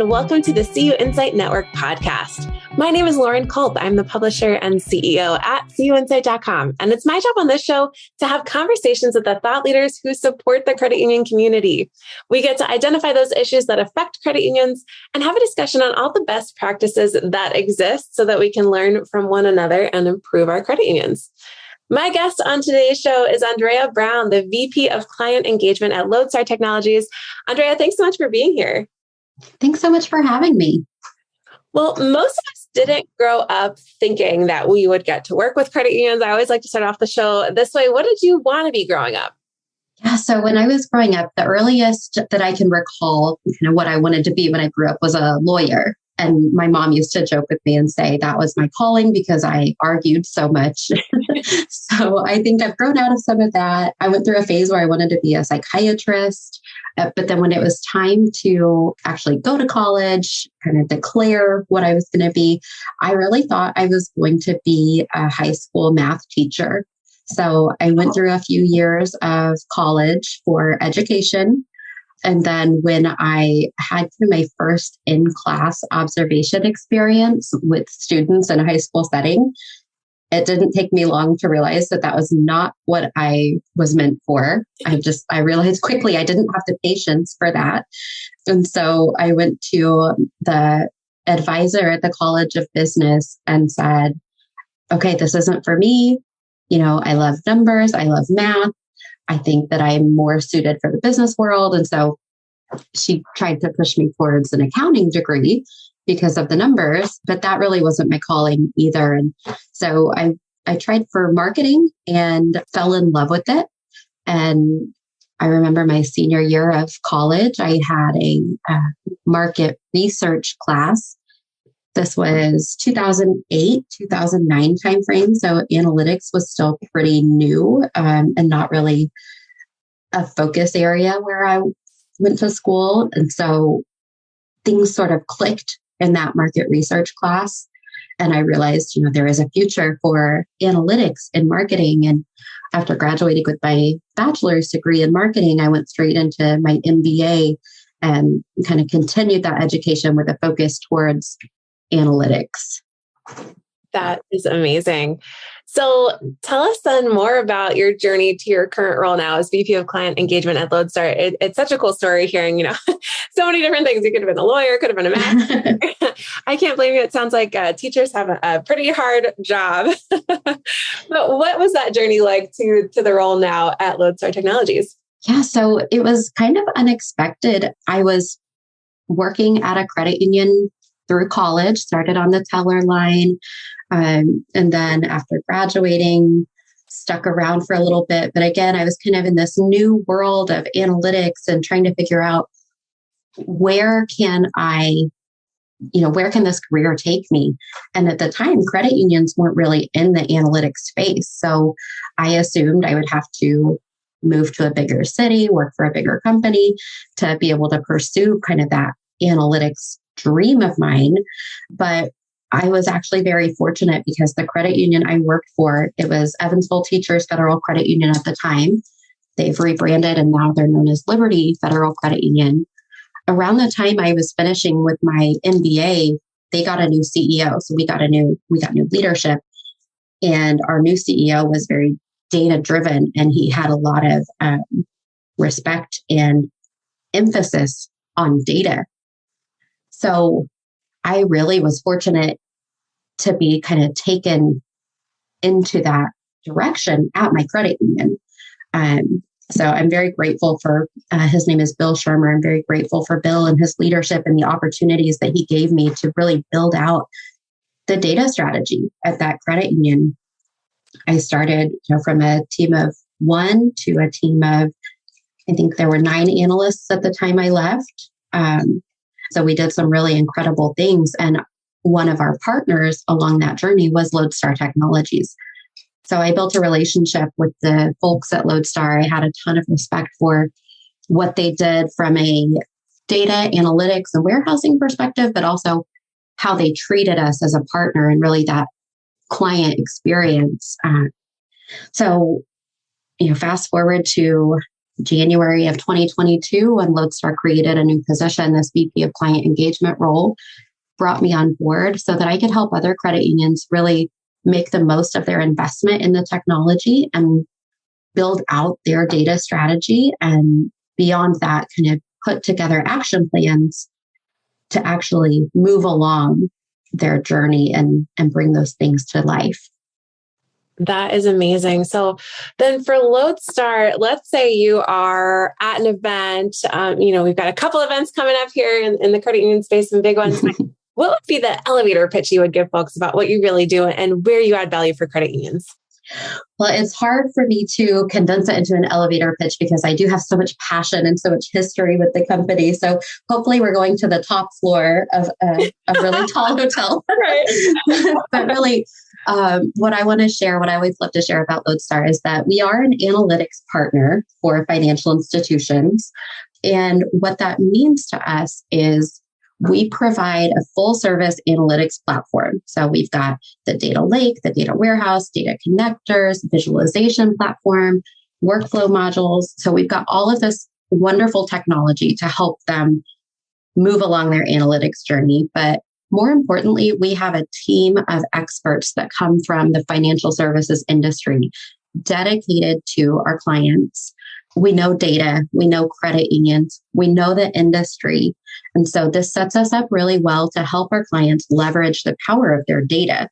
and welcome to the CUInsight Network podcast. My name is Lauren Culp. I'm the publisher and CEO at CUInsight.com, and it's my job on this show to have conversations with the thought leaders who support the credit union community. We get to identify those issues that affect credit unions and have a discussion on all the best practices that exist so that we can learn from one another and improve our credit unions. My guest on today's show is Andrea Brown, the VP of Client Engagement at Lodestar Technologies. Andrea, thanks so much for being here. Thanks so much for having me. Well, most of us didn't grow up thinking that we would get to work with credit unions. I always like to start off the show this way. What did you want to be growing up? Yeah, so when I was growing up, the earliest that I can recall, kind of what I wanted to be when I grew up was a lawyer. And my mom used to joke with me and say that was my calling because I argued so much. So I think I've grown out of some of that. I went through a phase where I wanted to be a psychiatrist. But then when it was time to actually go to college, kind of declare what I was going to be, I really thought I was going to be a high school math teacher. So I went through a few years of college for education. And then when I had my first in-class observation experience with students in a high school setting, it didn't take me long to realize that that was not what I was meant for. I realized quickly I didn't have the patience for that. And so I went to the advisor at the College of Business and said, okay, this isn't for me. You know, I love numbers. I love math. I think that I'm more suited for the business world. And so she tried to push me towards an accounting degree because of the numbers, but that really wasn't my calling either. And so I tried for marketing and fell in love with it. And I remember my senior year of college, I had a market research class. This was 2008, 2009 timeframe. So analytics was still pretty new and not really a focus area where I went to school. And so things sort of clicked in that market research class. And I realized, there is a future for analytics and marketing. And after graduating with my bachelor's degree in marketing, I went straight into my MBA and kind of continued that education with a focus towards analytics. That is amazing. So tell us then more about your journey to your current role now as VP of Client Engagement at Lodestar. It's such a cool story hearing, so many different things. You could have been a lawyer, could have been a math. I can't blame you. It sounds like teachers have a pretty hard job. But what was that journey like to the role now at Lodestar Technologies? Yeah, so it was kind of unexpected. I was working at a credit union through college, started on the teller line. And then after graduating, stuck around for a little bit. But again, I was kind of in this new world of analytics and trying to figure out where can this career take me? And at the time, credit unions weren't really in the analytics space. So I assumed I would have to move to a bigger city, work for a bigger company to be able to pursue kind of that analytics dream of mine. But I was actually very fortunate because the credit union I worked for, it was Evansville Teachers Federal Credit Union at the time. They've rebranded and now they're known as Liberty Federal Credit Union. Around the time I was finishing with my MBA, they got a new CEO. So we got new leadership, and our new CEO was very data driven, and he had a lot of respect and emphasis on data. So I really was fortunate to be kind of taken into that direction at my credit union. So I'm very grateful for, his name is Bill Shermer. I'm very grateful for Bill and his leadership and the opportunities that he gave me to really build out the data strategy at that credit union. I started from a team of one to a team of, I think there were 9 analysts at the time I left. So we did some really incredible things. And one of our partners along that journey was Lodestar Technologies. So I built a relationship with the folks at Lodestar. I had a ton of respect for what they did from a data analytics and warehousing perspective, but also how they treated us as a partner and really that client experience. So fast forward to January of 2022, when Lodestar created a new position, this VP of Client Engagement role, brought me on board so that I could help other credit unions really make the most of their investment in the technology and build out their data strategy. And beyond that, kind of put together action plans to actually move along their journey and bring those things to life. That is amazing. So then for Lodestar, let's say you are at an event, we've got a couple events coming up here in the credit union space, some big ones. What would be the elevator pitch you would give folks about what you really do and where you add value for credit unions? Well, it's hard for me to condense it into an elevator pitch because I do have so much passion and so much history with the company. So hopefully we're going to the top floor of a really tall hotel. Right. But really, what I want to share, what I always love to share about Lodestar is that we are an analytics partner for financial institutions. And what that means to us is we provide a full service analytics platform. So we've got the data lake, the data warehouse, data connectors, visualization platform, workflow modules. So we've got all of this wonderful technology to help them move along their analytics journey. But more importantly, we have a team of experts that come from the financial services industry dedicated to our clients. We know data, we know credit unions, we know the industry. And so this sets us up really well to help our clients leverage the power of their data.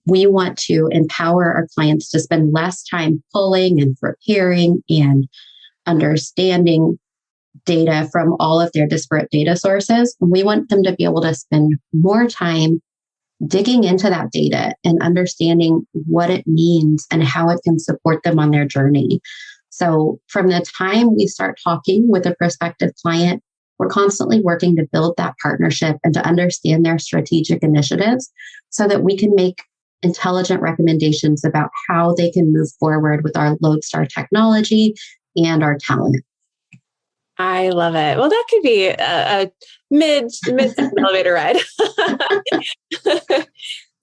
We want to empower our clients to spend less time pulling and preparing and understanding data from all of their disparate data sources. And we want them to be able to spend more time digging into that data and understanding what it means and how it can support them on their journey. So from the time we start talking with a prospective client, we're constantly working to build that partnership and to understand their strategic initiatives so that we can make intelligent recommendations about how they can move forward with our Lodestar technology and our talent. I love it. Well, that could be a mid elevator ride.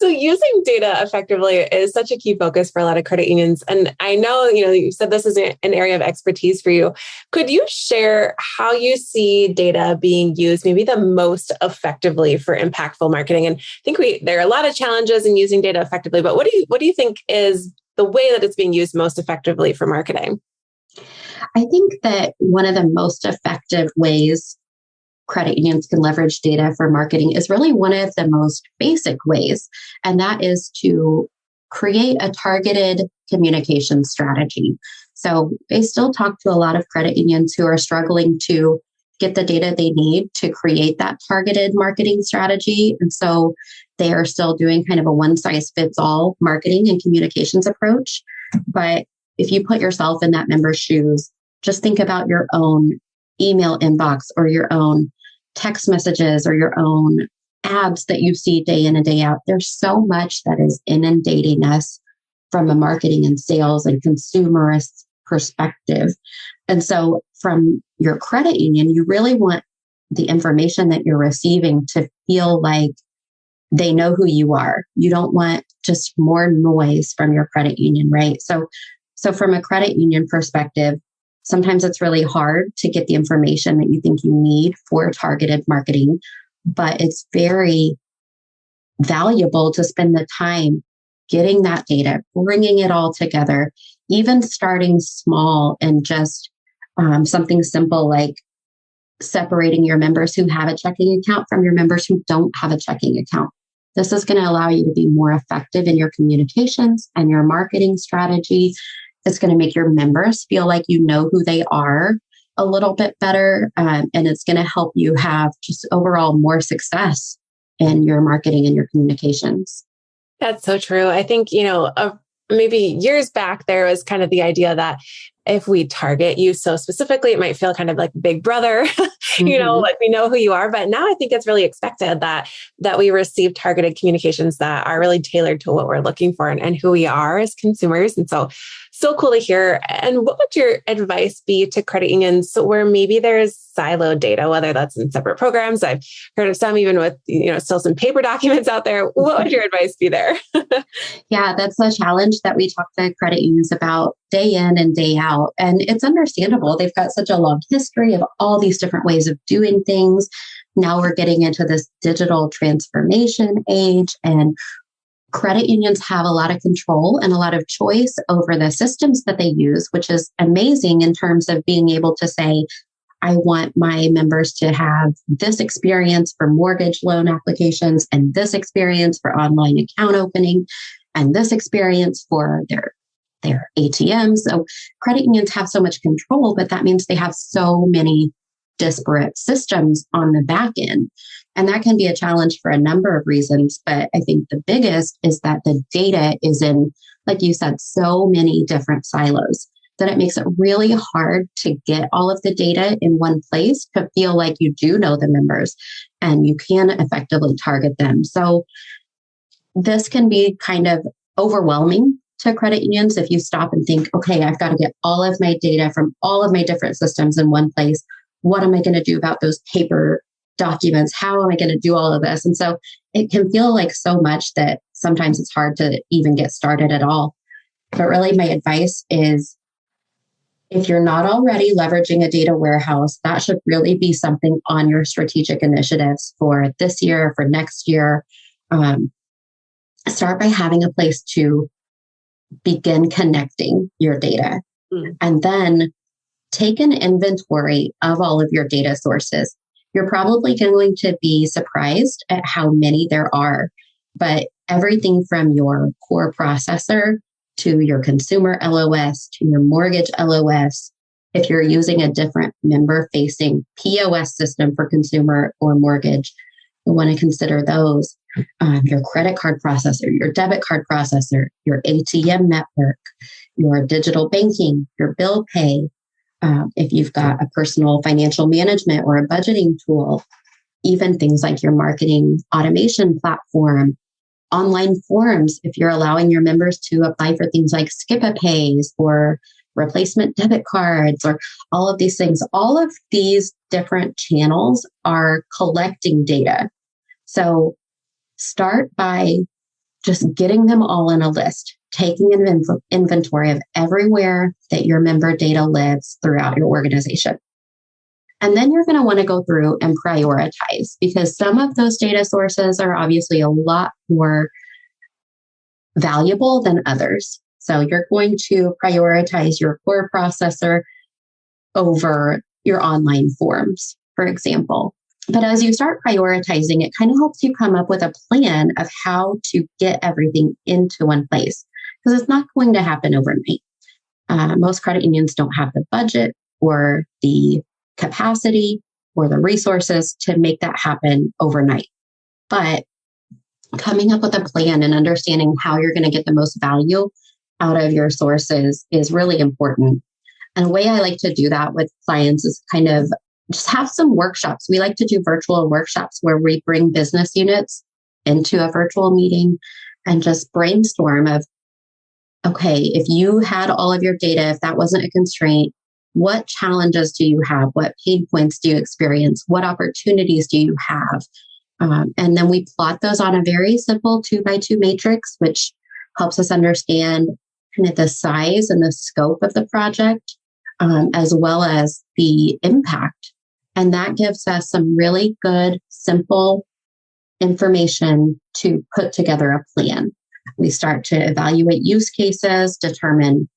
So using data effectively is such a key focus for a lot of credit unions. And I know, you said this is an area of expertise for you. Could you share how you see data being used maybe the most effectively for impactful marketing? And I think there are a lot of challenges in using data effectively, but what do you think is the way that it's being used most effectively for marketing? I think that one of the most effective ways credit unions can leverage data for marketing is really one of the most basic ways, and that is to create a targeted communication strategy. So I still talk to a lot of credit unions who are struggling to get the data they need to create that targeted marketing strategy. And so they are still doing kind of a one-size-fits-all marketing and communications approach. But if you put yourself in that member's shoes, just think about your own email inbox or your own text messages or your own ads that you see day in and day out. There's so much that is inundating us from a marketing and sales and consumerist perspective. And so from your credit union, you really want the information that you're receiving to feel like they know who you are. You don't want just more noise from your credit union, right? So from a credit union perspective, sometimes it's really hard to get the information that you think you need for targeted marketing, but it's very valuable to spend the time getting that data, bringing it all together, even starting small and just something simple like separating your members who have a checking account from your members who don't have a checking account. This is going to allow you to be more effective in your communications and your marketing strategy. It's going to make your members feel like you know who they are a little bit better. And it's going to help you have just overall more success in your marketing and your communications. That's so true. I think, maybe years back, there was kind of the idea that if we target you so specifically, it might feel kind of like Big Brother, like we know who you are. But now I think it's really expected that we receive targeted communications that are really tailored to what we're looking for and who we are as consumers. And so cool to hear. And what would your advice be to credit unions where maybe there's siloed data, whether that's in separate programs? I've heard of some even with, still some paper documents out there. What would your advice be there? Yeah, that's a challenge that we talk to credit unions about day in and day out. And it's understandable. They've got such a long history of all these different ways of doing things. Now we're getting into this digital transformation age, and credit unions have a lot of control and a lot of choice over the systems that they use, which is amazing in terms of being able to say, I want my members to have this experience for mortgage loan applications and this experience for online account opening and this experience for their ATMs. So credit unions have so much control, but that means they have so many disparate systems on the back end. And that can be a challenge for a number of reasons. But I think the biggest is that the data is in, like you said, so many different silos that it makes it really hard to get all of the data in one place to feel like you do know the members and you can effectively target them. So this can be kind of overwhelming to credit unions if you stop and think, okay, I've got to get all of my data from all of my different systems in one place. What am I going to do about those paper documents? How am I going to do all of this? And so it can feel like so much that sometimes it's hard to even get started at all. But really, my advice is, if you're not already leveraging a data warehouse, that should really be something on your strategic initiatives for this year, for next year. Start by having a place to begin connecting your data. And then take an inventory of all of your data sources. You're probably going to be surprised at how many there are, but everything from your core processor to your consumer LOS, to your mortgage LOS. If you're using a different member-facing POS system for consumer or mortgage, you want to consider those. Your credit card processor, your debit card processor, your ATM network, your digital banking, your bill pay. If you've got a personal financial management or a budgeting tool, even things like your marketing automation platform, online forms, if you're allowing your members to apply for things like Skip-a-Pays or replacement debit cards or all of these things, all of these different channels are collecting data. So start by just getting them all in a list, taking an inventory of everywhere that your member data lives throughout your organization. And then you're going to want to go through and prioritize, because some of those data sources are obviously a lot more valuable than others. So you're going to prioritize your core processor over your online forms, for example. But as you start prioritizing, it kind of helps you come up with a plan of how to get everything into one place, because it's not going to happen overnight. Most credit unions don't have the budget or the capacity or the resources to make that happen overnight. But coming up with a plan and understanding how you're going to get the most value out of your sources is really important. And a way I like to do that with clients is kind of just have some workshops. We like to do virtual workshops where we bring business units into a virtual meeting and just brainstorm of, okay, if you had all of your data, if that wasn't a constraint, what challenges do you have? What pain points do you experience? What opportunities do you have? And then we plot those on a very simple 2x2 matrix, which helps us understand kind of the size and the scope of the project, as well as the impact. And that gives us some really good, simple information to put together a plan. We start to evaluate use cases, determine,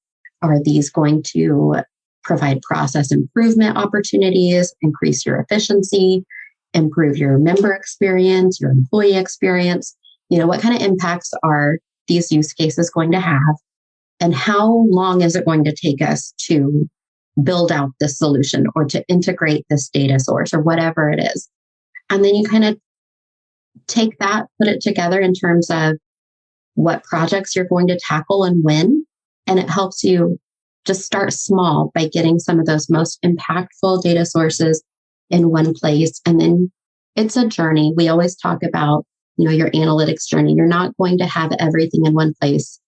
are these going to provide process improvement opportunities, increase your efficiency, improve your member experience, your employee experience? What kind of impacts are these use cases going to have? And how long is it going to take us to build out this solution or to integrate this data source or whatever it is? And then you kind of take that, put it together in terms of what projects you're going to tackle and when. And it helps you just start small by getting some of those most impactful data sources in one place. And then it's a journey. We always talk about, your analytics journey. You're not going to have everything in one place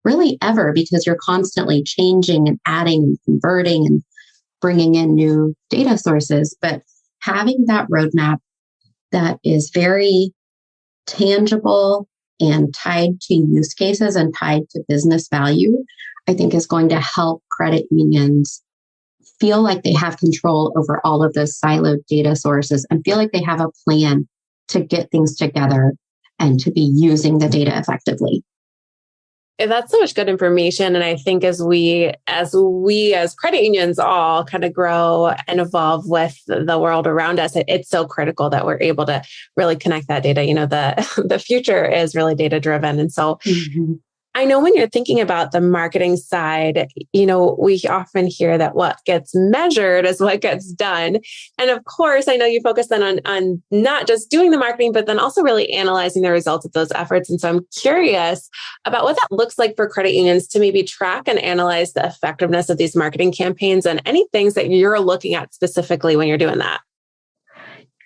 really ever, because you're constantly changing and adding and converting and bringing in new data sources. But having that roadmap that is very tangible and tied to use cases and tied to business value, I think is going to help credit unions feel like they have control over all of those siloed data sources and feel like they have a plan to get things together and to be using the data effectively. And that's so much good information. And I think as credit unions all kind of grow and evolve with the world around us, it's so critical that we're able to really connect that data. The future is really data driven. And so I know when you're thinking about the marketing side, we often hear that what gets measured is what gets done. And of course, I know you focus then on not just doing the marketing, but then also really analyzing the results of those efforts. And so I'm curious about what that looks like for credit unions to maybe track and analyze the effectiveness of these marketing campaigns and any things that you're looking at specifically when you're doing that.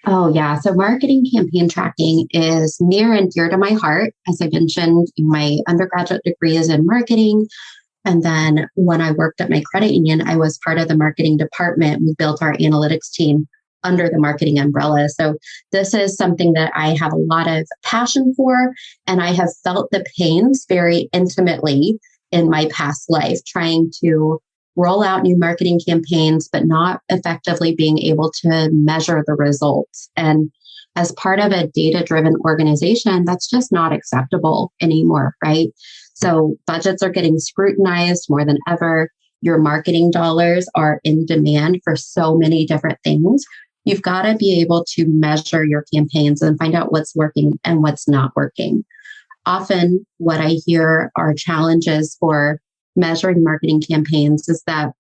Oh, yeah. So marketing campaign tracking is near and dear to my heart. As I mentioned, my undergraduate degree is in marketing. And then when I worked at my credit union, I was part of the marketing department. We built our analytics team under the marketing umbrella. So this is something that I have a lot of passion for. And I have felt the pains very intimately in my past life, trying to roll out new marketing campaigns, but not effectively being able to measure the results. And as part of a data-driven organization, that's just not acceptable anymore, right? So budgets are getting scrutinized more than ever. Your marketing dollars are in demand for so many different things. You've got to be able to measure your campaigns and find out what's working and what's not working. Often what I hear are challenges for measuring marketing campaigns is that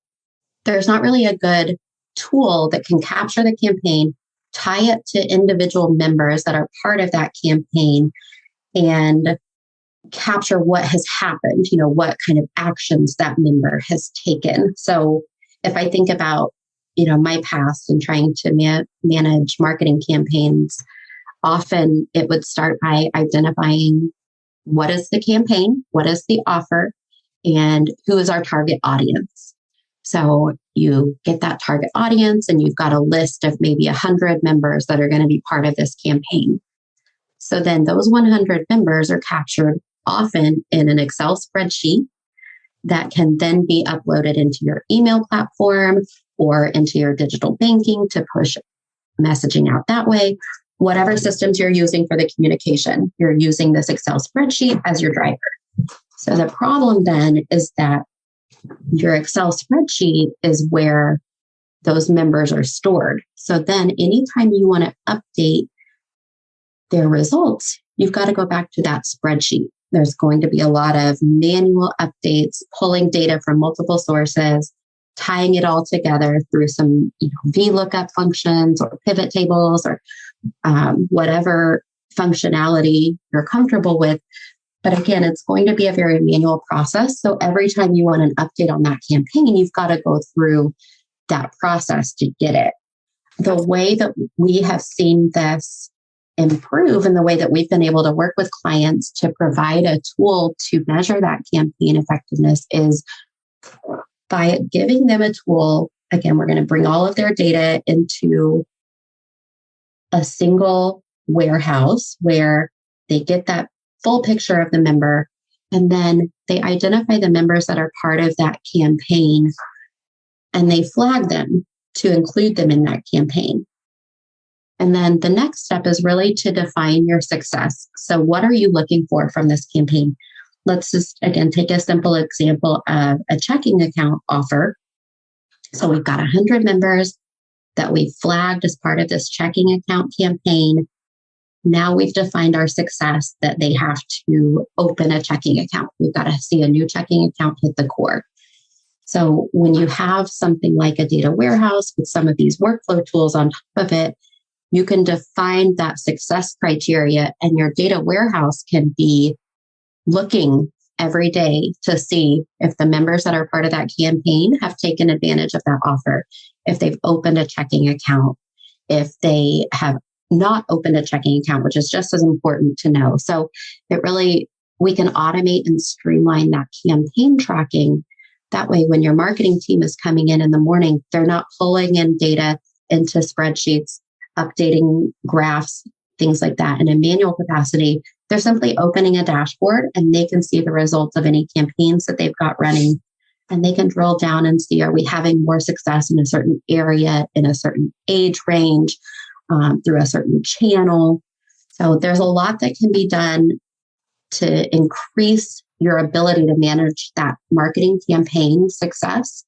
there's not really a good tool that can capture the campaign, tie it to individual members that are part of that campaign, and capture what has happened, what kind of actions that member has taken. So if I think about, my past and trying to manage marketing campaigns, often it would start by identifying what is the campaign, what is the offer, and who is our target audience. So you get that target audience and you've got a list of maybe 100 members that are going to be part of this campaign. So then those 100 members are captured often in an Excel spreadsheet that can then be uploaded into your email platform or into your digital banking to push messaging out that way. Whatever systems you're using for the communication, you're using this Excel spreadsheet as your driver. So the problem then is that your Excel spreadsheet is where those members are stored. So then anytime you want to update their results, you've got to go back to that spreadsheet. There's going to be a lot of manual updates, pulling data from multiple sources, tying it all together through some VLOOKUP functions or pivot tables or whatever functionality you're comfortable with. But again, it's going to be a very manual process. So every time you want an update on that campaign, you've got to go through that process to get it. The way that we have seen this improve and the way that we've been able to work with clients to provide a tool to measure that campaign effectiveness is by giving them a tool. Again, we're going to bring all of their data into a single warehouse where they get that full picture of the member, and then they identify the members that are part of that campaign and they flag them to include them in that campaign. And then the next step is really to define your success. So what are you looking for from this campaign? Let's just, again, take a simple example of a checking account offer. So we've got 100 members that we flagged as part of this checking account campaign. Now we've defined our success that they have to open a checking account. We've got to see a new checking account hit the core. So when you have something like a data warehouse with some of these workflow tools on top of it, you can define that success criteria, and your data warehouse can be looking every day to see if the members that are part of that campaign have taken advantage of that offer, if they've opened a checking account, if they have not opened a checking account, which is just as important to know. So we can automate and streamline that campaign tracking. That way, when your marketing team is coming in the morning, they're not pulling in data into spreadsheets, updating graphs, things like that in a manual capacity. They're simply opening a dashboard and they can see the results of any campaigns that they've got running and they can drill down and see, are we having more success in a certain area, in a certain age range, through a certain channel. So there's a lot that can be done to increase your ability to manage that marketing campaign success.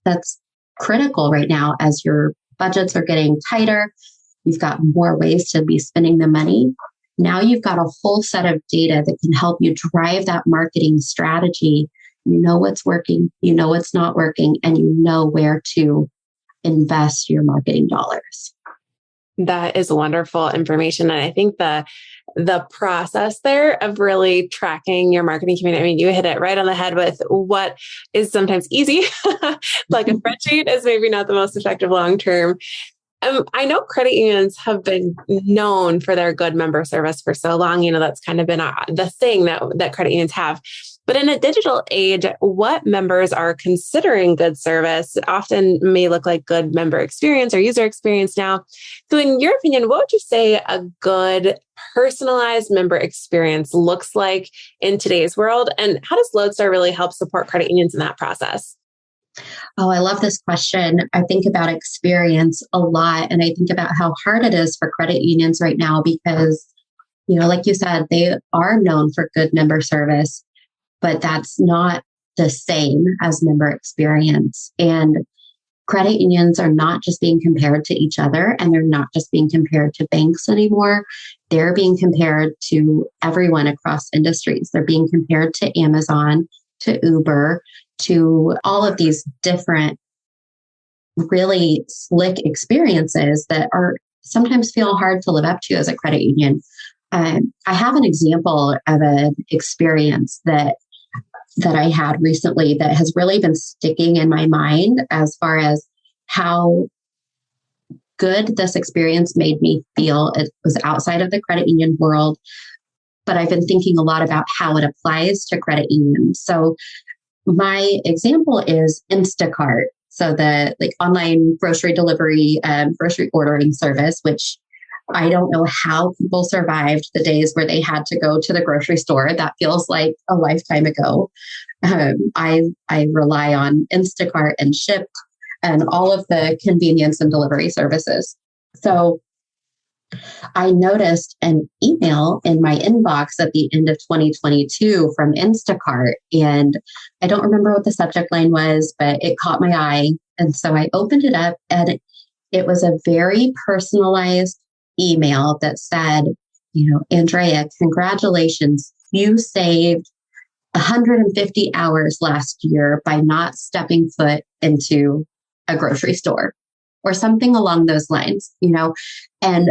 That's critical right now as your budgets are getting tighter. You've got more ways to be spending the money. Now you've got a whole set of data that can help you drive that marketing strategy. You know what's working, you know what's not working, and you know where to invest your marketing dollars. That is wonderful information. And I think the process there of really tracking your marketing community, I mean, you hit it right on the head with what is sometimes easy, like a spreadsheet is maybe not the most effective long-term. I know credit unions have been known for their good member service for so long. That's kind of been the thing that credit unions have. But in a digital age, what members are considering good service often may look like good member experience or user experience now. So in your opinion, what would you say a good personalized member experience looks like in today's world? And how does Lodestar really help support credit unions in that process? Oh, I love this question. I think about experience a lot, and I think about how hard it is for credit unions right now because, like you said, they are known for good member service, but that's not the same as member experience. And credit unions are not just being compared to each other, and they're not just being compared to banks anymore. They're being compared to everyone across industries. They're being compared to Amazon, to Uber, to all of these different really slick experiences that are sometimes feel hard to live up to as a credit union. I have an example of an experience that I had recently that has really been sticking in my mind as far as how good this experience made me feel. It was outside of the credit union world, but I've been thinking a lot about how it applies to credit unions. So my example is Instacart. So the online grocery delivery, grocery ordering service, which I don't know how people survived the days where they had to go to the grocery store. That feels like a lifetime ago. I rely on Instacart and Shipt and all of the convenience and delivery services. So I noticed an email in my inbox at the end of 2022 from Instacart. And I don't remember what the subject line was, but it caught my eye. And so I opened it up, and it was a very personalized email that said, Andrea, congratulations. You saved 150 hours last year by not stepping foot into a grocery store or something along those lines, and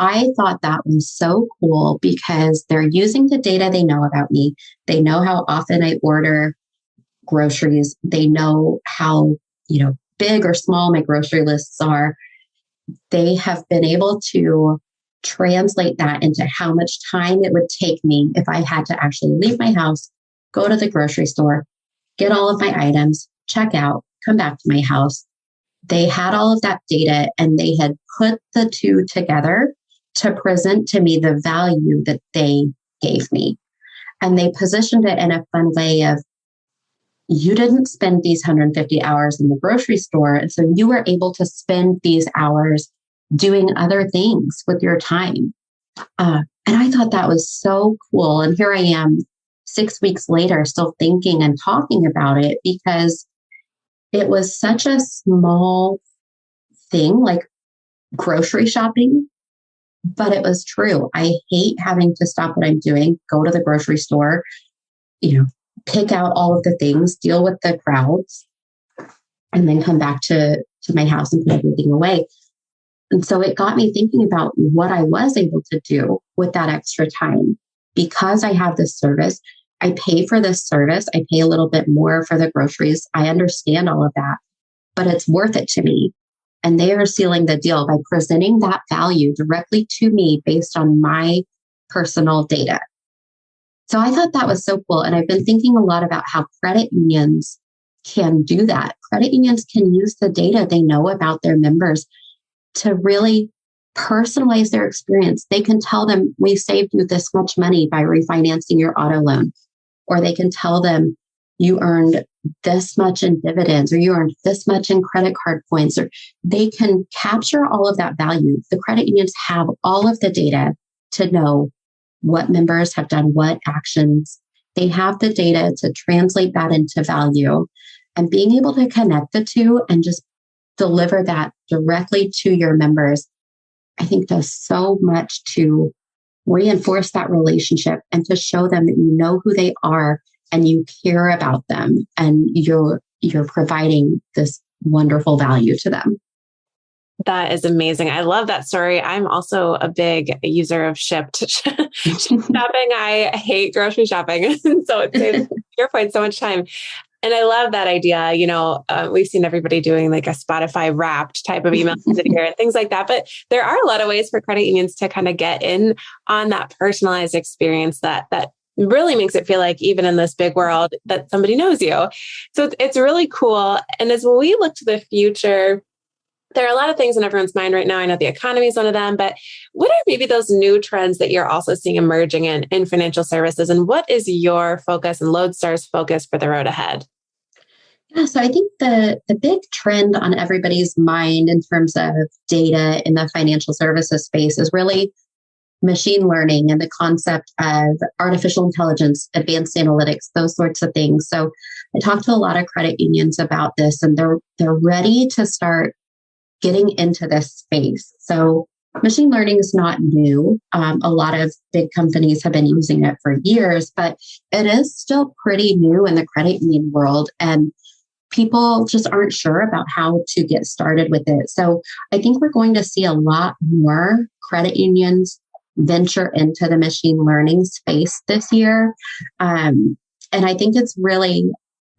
I thought that was so cool because they're using the data they know about me. They know how often I order groceries. They know how, big or small my grocery lists are. They have been able to translate that into how much time it would take me if I had to actually leave my house, go to the grocery store, get all of my items, check out, come back to my house. They had all of that data, and they had put the two together to present to me the value that they gave me. And they positioned it in a fun way of, you didn't spend these 150 hours in the grocery store. And so you were able to spend these hours doing other things with your time. And I thought that was so cool. And here I am 6 weeks later, still thinking and talking about it because it was such a small thing, like grocery shopping. But it was true. I hate having to stop what I'm doing, go to the grocery store, pick out all of the things, deal with the crowds, and then come back to my house and put everything away. And so it got me thinking about what I was able to do with that extra time. Because I have this service, I pay for this service. I pay a little bit more for the groceries. I understand all of that, but it's worth it to me. And they are sealing the deal by presenting that value directly to me based on my personal data. So I thought that was so cool. And I've been thinking a lot about how credit unions can do that. Credit unions can use the data they know about their members to really personalize their experience. They can tell them, we saved you this much money by refinancing your auto loan. Or they can tell them, you earned this much in dividends, or you earned this much in credit card points, or they can capture all of that value. The credit unions have all of the data to know what members have done what actions. They have the data to translate that into value, and being able to connect the two and just deliver that directly to your members, I think does so much to reinforce that relationship and to show them that you know who they are and you care about them and you're providing this wonderful value to them. That is amazing. I love that story. I'm also a big user of Shipt shopping. I hate grocery shopping. So it saves, to your point, so much time. And I love that idea. We've seen everybody doing like a Spotify wrapped type of email here and things like that. But there are a lot of ways for credit unions to kind of get in on that personalized experience that really makes it feel like even in this big world that somebody knows you. So it's really cool. And as we look to the future, there are a lot of things in everyone's mind right now. I know the economy is one of them, but what are maybe those new trends that you're also seeing emerging in financial services? And what is your focus and Lodestar's focus for the road ahead? Yeah, so I think the big trend on everybody's mind in terms of data in the financial services space is really machine learning and the concept of artificial intelligence, advanced analytics, those sorts of things. So I talked to a lot of credit unions about this, and they're ready to start getting into this space. So machine learning is not new. A lot of big companies have been using it for years, but it is still pretty new in the credit union world. And people just aren't sure about how to get started with it. So I think we're going to see a lot more credit unions venture into the machine learning space this year. And I think it's really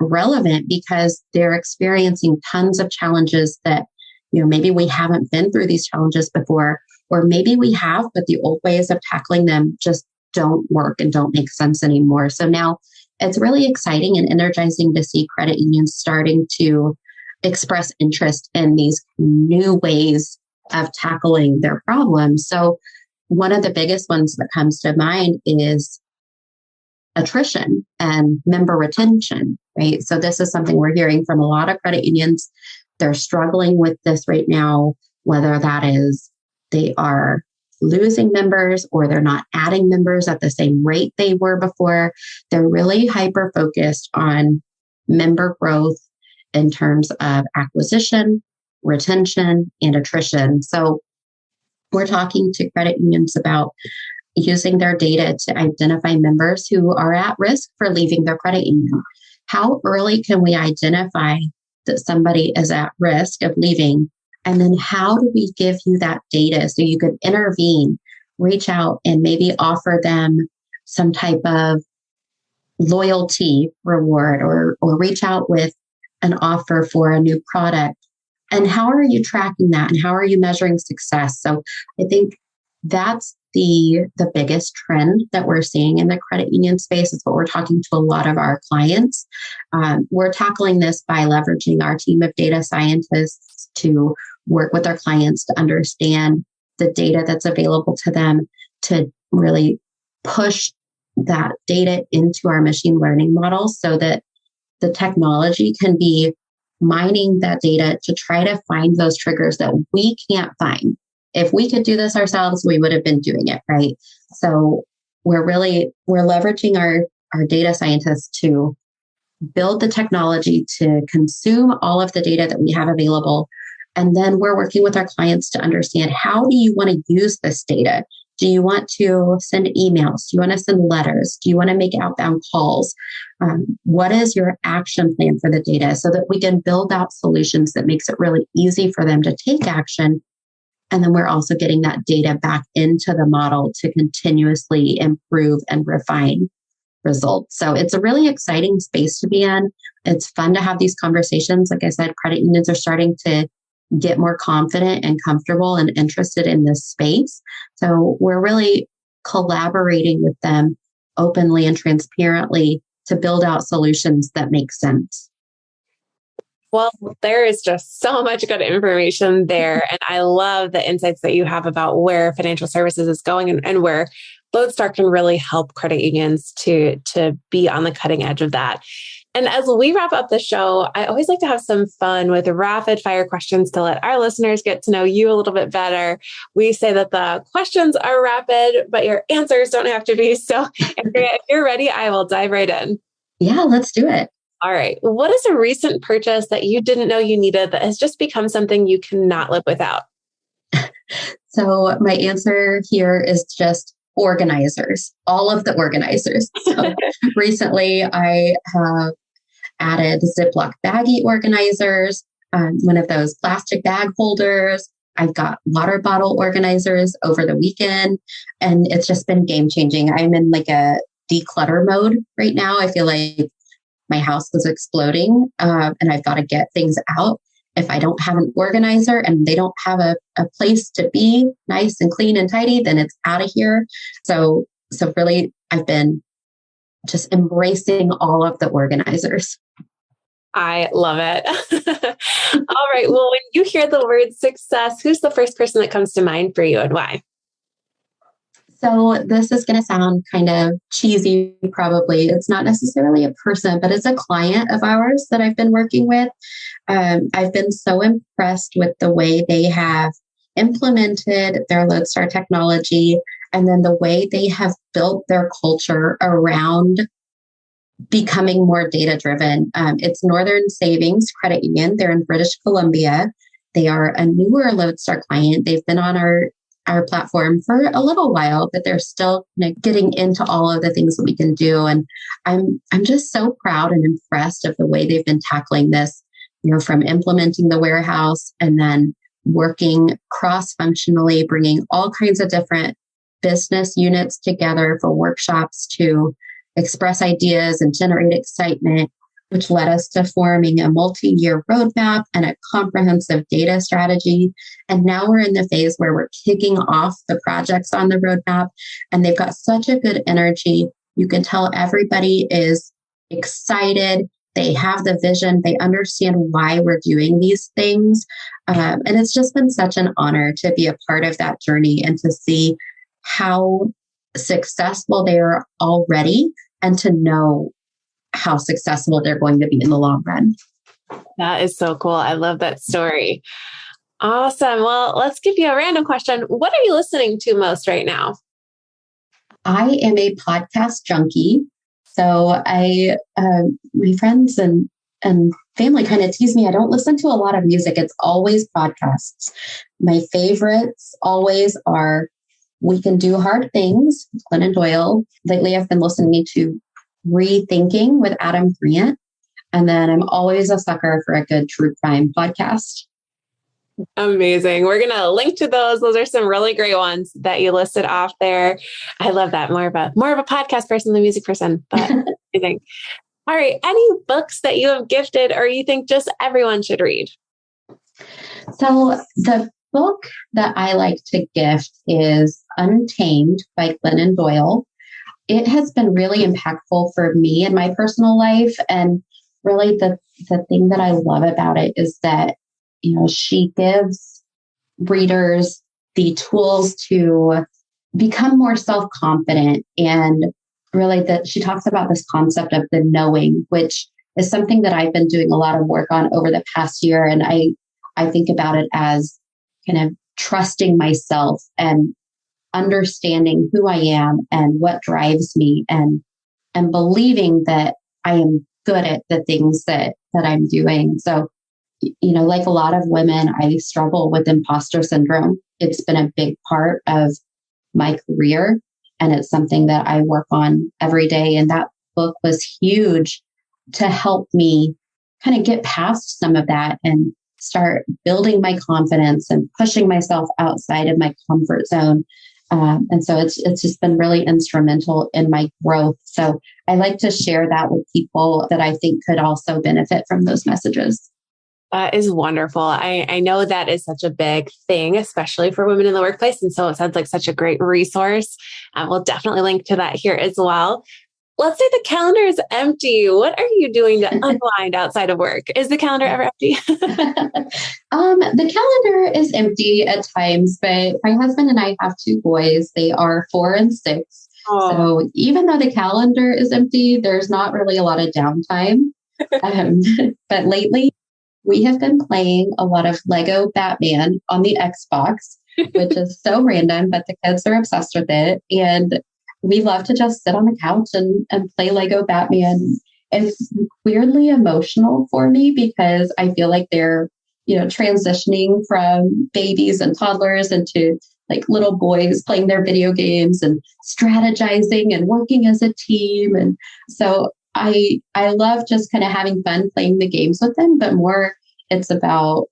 relevant because they're experiencing tons of challenges that maybe we haven't been through these challenges before, or maybe we have, but the old ways of tackling them just don't work and don't make sense anymore. So now it's really exciting and energizing to see credit unions starting to express interest in these new ways of tackling their problems. So one of the biggest ones that comes to mind is attrition and member retention, right? So this is something we're hearing from a lot of credit unions. They're struggling with this right now, whether that is they are losing members or they're not adding members at the same rate they were before. They're really hyper-focused on member growth in terms of acquisition, retention, and attrition. So we're talking to credit unions about using their data to identify members who are at risk for leaving their credit union. How early can we identify that somebody is at risk of leaving? And then how do we give you that data so you could intervene, reach out and maybe offer them some type of loyalty reward or reach out with an offer for a new product? And how are you tracking that? And how are you measuring success? So I think that's the biggest trend that we're seeing in the credit union space. It's what we're talking to a lot of our clients. We're tackling this by leveraging our team of data scientists to work with our clients to understand the data that's available to them, to really push that data into our machine learning models so that the technology can be mining that data to try to find those triggers that we can't find. If we could do this ourselves, we would have been doing it, right? So we're leveraging our data scientists to build the technology to consume all of the data that we have available. And then we're working with our clients to understand, how do you want to use this data? Do you want to send emails? Do you want to send letters? Do you want to make outbound calls? What is your action plan for the data so that we can build out solutions that makes it really easy for them to take action? And then we're also getting that data back into the model to continuously improve and refine results. So it's a really exciting space to be in. It's fun to have these conversations. Like I said, credit unions are starting to get more confident and comfortable and interested in this space. So we're really collaborating with them openly and transparently to build out solutions that make sense. Well, there is just so much good information there. And I love the insights that you have about where financial services is going and where Lodestar can really help credit unions to be on the cutting edge of that. And as we wrap up the show, I always like to have some fun with rapid fire questions to let our listeners get to know you a little bit better. We say that the questions are rapid, but your answers don't have to be. So, Andrea, if you're ready, I will dive right in. Yeah, let's do it. All right. What is a recent purchase that you didn't know you needed that has just become something you cannot live without? So my answer here is just organizers, all of the organizers. So recently I have added Ziploc baggie organizers, one of those plastic bag holders. I've got water bottle organizers over the weekend, and it's just been game changing. I'm in like a declutter mode right now. I feel like my house was exploding, and I've got to get things out. If I don't have an organizer and they don't have a place to be nice and clean and tidy, then it's out of here. So really, I've been just embracing all of the organizers. I love it. All right. Well, when you hear the word success, who's the first person that comes to mind for you and why? So this is going to sound kind of cheesy, probably. It's not necessarily a person, but it's a client of ours that I've been working with. I've been so impressed with the way they have implemented their Lodestar technology and then the way they have built their culture around becoming more data-driven. It's Northern Savings Credit Union. They're in British Columbia. They are a newer Lodestar client. They've been on our platform for a little while, but they're still getting into all of the things that we can do. And I'm just so proud and impressed of the way they've been tackling this, from implementing the warehouse and then working cross-functionally, bringing all kinds of different business units together for workshops to express ideas and generate excitement, which led us to forming a multi-year roadmap and a comprehensive data strategy. And now we're in the phase where we're kicking off the projects on the roadmap, and they've got such a good energy. You can tell everybody is excited. They have the vision. They understand why we're doing these things. And it's just been such an honor to be a part of that journey and to see how successful they are already and to know how successful they're going to be in the long run. That is so cool. I love that story. Awesome. Well, let's give you a random question. What are you listening to most right now? I am a podcast junkie. So my friends and family kind of tease me. I don't listen to a lot of music. It's always podcasts. My favorites always are We Can Do Hard Things, Glennon Doyle. Lately, I've been listening to Rethinking with Adam Grant. And then I'm always a sucker for a good true crime podcast. Amazing. We're going to link to those. Those are some really great ones that you listed off there. I love that. More of a podcast person than a music person, but amazing. All right. Any books that you have gifted or you think just everyone should read? So the book that I like to gift is Untamed by Glennon Doyle. It has been really impactful for me in my personal life. And really the thing that I love about it is that, she gives readers the tools to become more self-confident. And really that she talks about this concept of the knowing, which is something that I've been doing a lot of work on over the past year. And I think about it as kind of trusting myself and understanding who I am and what drives me and believing that I am good at the things that I'm doing. So, like a lot of women, I struggle with imposter syndrome. It's been a big part of my career, and it's something that I work on every day. And that book was huge to help me kind of get past some of that and start building my confidence and pushing myself outside of my comfort zone. And so it's just been really instrumental in my growth. So I like to share that with people that I think could also benefit from those messages. That is wonderful. I know that is such a big thing, especially for women in the workplace. And so it sounds like such a great resource. We'll definitely link to that here as well. Let's say the calendar is empty. What are you doing to unwind outside of work? Is the calendar ever empty? The calendar is empty at times, but my husband and I have two boys. They are 4 and 6. Oh. So even though the calendar is empty, there's not really a lot of downtime. But lately, we have been playing a lot of Lego Batman on the Xbox, which is so random, but the kids are obsessed with it. And we love to just sit on the couch and play Lego Batman. It's weirdly emotional for me because I feel like they're, transitioning from babies and toddlers into like little boys playing their video games and strategizing and working as a team. And so I love just kind of having fun playing the games with them, but more it's about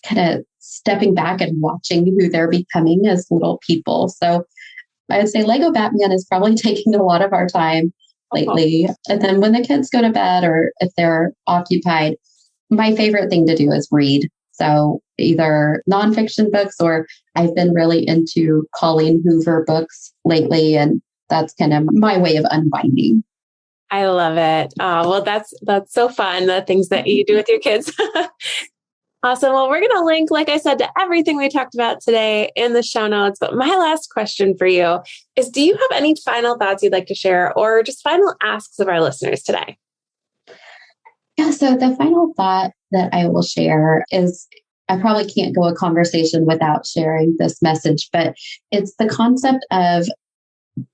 kind of stepping back and watching who they're becoming as little people. So I would say Lego Batman is probably taking a lot of our time lately. And then when the kids go to bed or if they're occupied, my favorite thing to do is read. So either nonfiction books or I've been really into Colleen Hoover books lately. And that's kind of my way of unwinding. I love it. Well, that's so fun, the things that you do with your kids. Awesome. Well, we're going to link, like I said, to everything we talked about today in the show notes. But my last question for you is, do you have any final thoughts you'd like to share or just final asks of our listeners today? Yeah, so the final thought that I will share is I probably can't go a conversation without sharing this message, but it's the concept of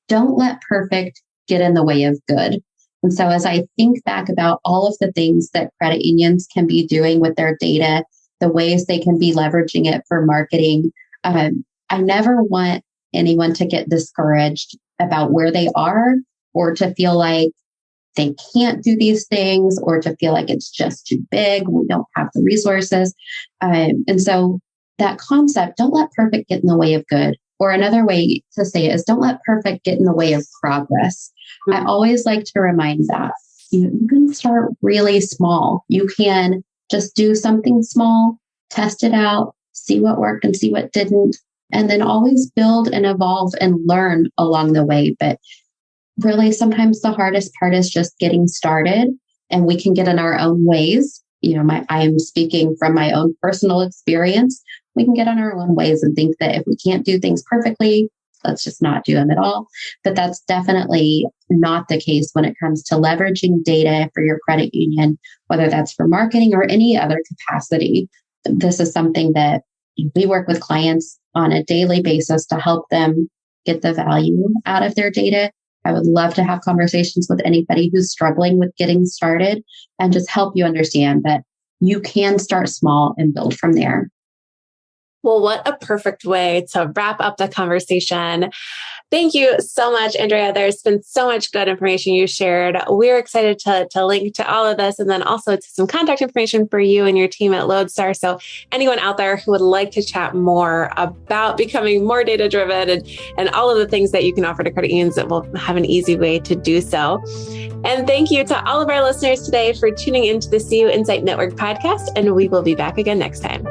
don't let perfect get in the way of good. And so as I think back about all of the things that credit unions can be doing with their data, the ways they can be leveraging it for marketing, I never want anyone to get discouraged about where they are or to feel like they can't do these things or to feel like it's just too big. We don't have the resources. And so that concept, don't let perfect get in the way of good. Or another way to say it is don't let perfect get in the way of progress. I always like to remind that you can start really small. You can just do something small, test it out, see what worked and see what didn't, and then always build and evolve and learn along the way. But really, sometimes the hardest part is just getting started, and we can get in our own ways. I am speaking from my own personal experience. We can get in our own ways and think that if we can't do things perfectly, let's just not do them at all. But that's definitely not the case when it comes to leveraging data for your credit union, whether that's for marketing or any other capacity. This is something that we work with clients on a daily basis to help them get the value out of their data. I would love to have conversations with anybody who's struggling with getting started and just help you understand that you can start small and build from there. Well, what a perfect way to wrap up the conversation. Thank you so much, Andrea. There's been so much good information you shared. We're excited to link to all of this and then also to some contact information for you and your team at Lodestar. So anyone out there who would like to chat more about becoming more data-driven and all of the things that you can offer to credit unions, that will have an easy way to do so. And thank you to all of our listeners today for tuning into the CUInsight Network podcast. And we will be back again next time.